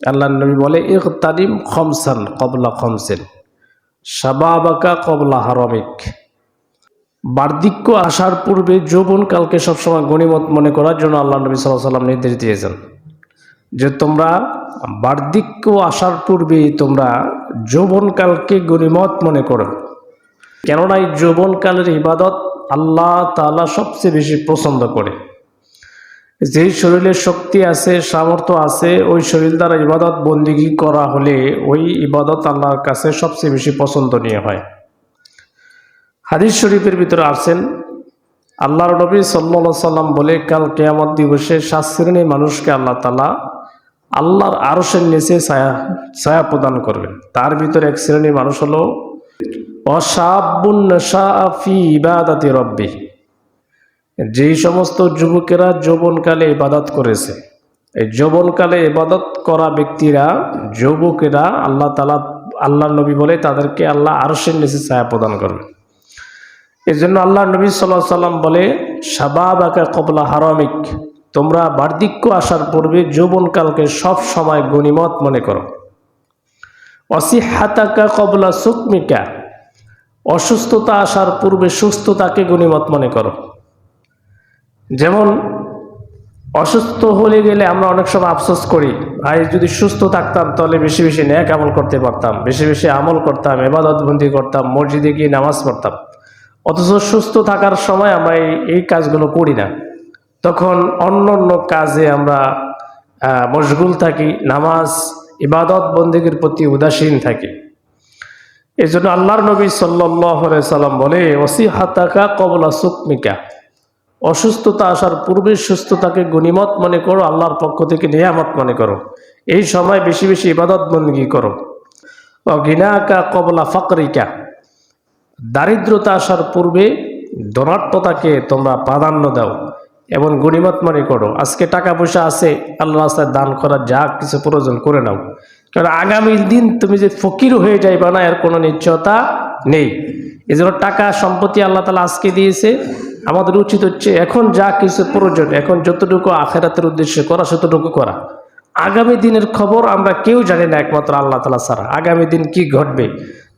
আল্লাহর নবী বলে ইগতানিম খমসান কবলা খমসিন শাবাবাকা কবলা হারামিক। বার্ধক্য আসার পূর্বে যৌবনকালকে সবসময় গনিমত মনে করার জন্য আল্লাহ নবী সাল্লাল্লাহু আলাইহি ওয়াসাল্লাম নির্দেশ দিয়েছেন যে তোমরা বার্ধক্য আসার পূর্বে তোমরা যৌবনকালকে গনিমত মনে করো, কেননা এই যৌবনকালের ইবাদত আল্লাহ তাআলা সবচেয়ে বেশি পছন্দ করে। যেই শরীরে শক্তি আছে, সামর্থ্য আছে, ওই শরীর দ্বারা ইবাদত বন্দিগি করা হলে ওই ইবাদত আল্লাহর কাছে সবচেয়ে বেশি পছন্দনীয় হয়। হাদিস শরীফের ভিতরে আছেন আল্লাহর নবী সাল্লাল্লাহু আলাইহি সাল্লাম বলে, কাল কিয়ামত দিবসে 7 শ্রেণীর মানুষকে আল্লাহ তাআলা আল্লাহর আরশের নিচে ছায়া প্রদান করবেন। তার ভিতরে এক শ্রেণীর মানুষ হলো অশাবুন নাশাআ ফি ইবাদাতি রাব্বি, যেই সমস্ত যুবকেরা যৌবনকালে ইবাদত করেছে। এই যৌবনকালে ইবাদত করা ব্যক্তিরা, যুবকেরা আল্লাহ তাআলা, আল্লাহর নবী বলে তাদেরকে আল্লাহ আরশের নিচে ছায়া প্রদান করবেন। এই জন্য আল্লাহ নবী সাল্লাল্লাহু আলাইহি সাল্লাম বলে শাবাবাকা কবলা হারামিক, তোমরা বার্ধক্য আসার পূর্বে যৌবনকালকে সব সময় গনিমত মনে করো। অসিহাতাকা কবলা সুকমিকা, অসুস্থতা আসার পূর্বে সুস্থতাকে গনিমত মনে করো। যেমন অসুস্থ হয়ে গেলে আমরা অনেক সময় আফসোস করি, ভাই যদি সুস্থ থাকতাম তাহলে বেশি বেশি নেক আমল করতে পারতাম, বেশি বেশি আমল করতাম, ইবাদত বন্দি করতাম, মসজিদে গিয়ে নামাজ পড়তাম। অথচ সুস্থ থাকার সময় আমরা এই কাজগুলো করি না, তখন অন্য অন্য কাজে আমরা মশগুল থাকি, নামাজ ইবাদত বন্দিগির প্রতি উদাসীন থাকি। এই জন্য আল্লাহর নবী সাল্লাল্লাহু আলাইহি সাল্লাম বলে ওসিহাতাকা কবলা সুকমিকা, অসুস্থতা আসার পূর্বে সুস্থতাকে গনিমত মনে করো, আল্লাহর পক্ষ থেকে নিয়ামত মনে করো। এই সময় বেশি বেশি ইবাদত বন্দেগী করো। গিনাকা কবলা ফাকরিকা, দারিদ্রতা আসার পূর্বে ধনাঢ্যতাকে তোমরা প্রাধান্য দাও এবং গনিমত মনে করো। আজকে টাকা পয়সা আছে, আল্লাহর রাস্তায় দান করার যা কিছু প্রয়োজন করে নাও, কারণ আগামী দিন তুমি যে ফকির হয়ে যাইবা না এর কোনো নিশ্চয়তা নেই। এই জন্য টাকা সম্পত্তি আল্লাহ তাআলা আজকে দিয়েছে, আমাদের উচিত হচ্ছে এখন যা কিছু প্রয়োজন, এখন যতটুকু আখিরাতের উদ্দেশ্যে করা ততটুকু করা। আগামী দিনের খবর আমরা কেউ জানি না একমাত্র আল্লাহ তাআলা ছাড়া, আগামী দিন কি ঘটবে।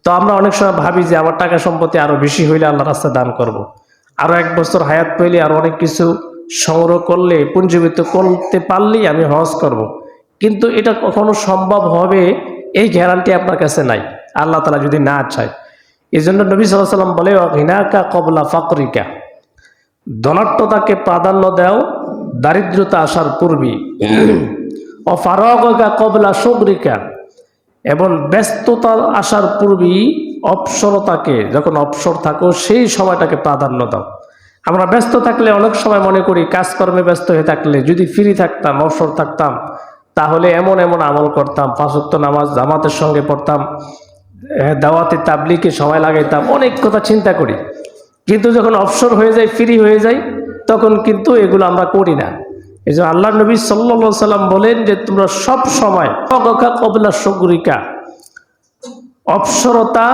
তো আমরা অনেক সময় ভাবি যে আমার টাকা সম্পত্তি আরো বেশি হইলে আল্লাহর রাস্তায় দান করব, আরো 1 বছর হায়াত পেলে আরো অনেক কিছু সংগ্রহ করলে, পুঞ্জীভূত করতে পারলেই আমি হজ করব। কিন্তু এটা কখনো সম্ভব হবে এই গ্যারান্টি আপনার কাছে নাই, আল্লাহ তাআলা যদি না চায়। এই জন্য নবী সাল্লাল্লাহু আলাইহি ওয়াসাল্লাম বলে গিনাকা কবলা ফাকরিকা, ধনাঢ্যতাকে প্রাধান্য দাও দারিদ্রতা আসার পূর্বে। অফারাগা কবলা শুগরিকা, এবং ব্যস্ততা আসার পূর্বেই অবসরতাকে, যখন অবসর থাকো সেই সময়টাকে প্রাধান্য দাও। আমরা ব্যস্ত থাকলে অনেক সময় মনে করি কাজকর্মে ব্যস্ত হয়ে থাকলে যদি ফ্রি থাকতাম, অবসর থাকতাম, তাহলে এমন এমন আমল করতাম, 5 ওয়াক্ত নামাজ জামাতের সঙ্গে পড়তাম, দাওয়াতে তাবলীগে সময় লাগাইতাম, অনেক কথা চিন্তা করি। কিন্তু যখন অবসর হয়ে যায়, ফ্রি হয়ে যায়, তখন কিন্তু এগুলো আমরা করি না। এই জন্য আল্লাহ নবী সাল্লাল্লাহু আলাইহি সাল্লাম বলেন যে তোমরা সব সময় কবলা শুগরিকা, অবসরতা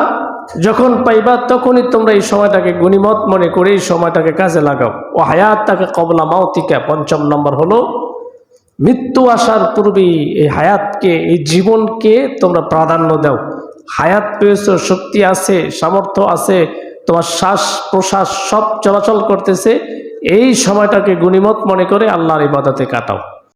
যখন পাইবা তখনই তোমরা এই সময়টাকে গনিমত মনে করে এই সময়টাকে কাজে লাগাও। ও হায়াতাকা কবলা মাউতিকা, 5ম নম্বর হলো মৃত্যু আসার পূর্বেই এই হায়াতকে, এই জীবনকে তোমরা প্রাধান্য দাও। হায়াত পেয়েছো, শক্তি আছে, সামর্থ্য আছে, তোমার শ্বাস প্রশ্বাস সব চলাচল করতেছে, এই সময়টাকে গনিমত মনে করে আল্লাহর ইবাদতে কাটাও।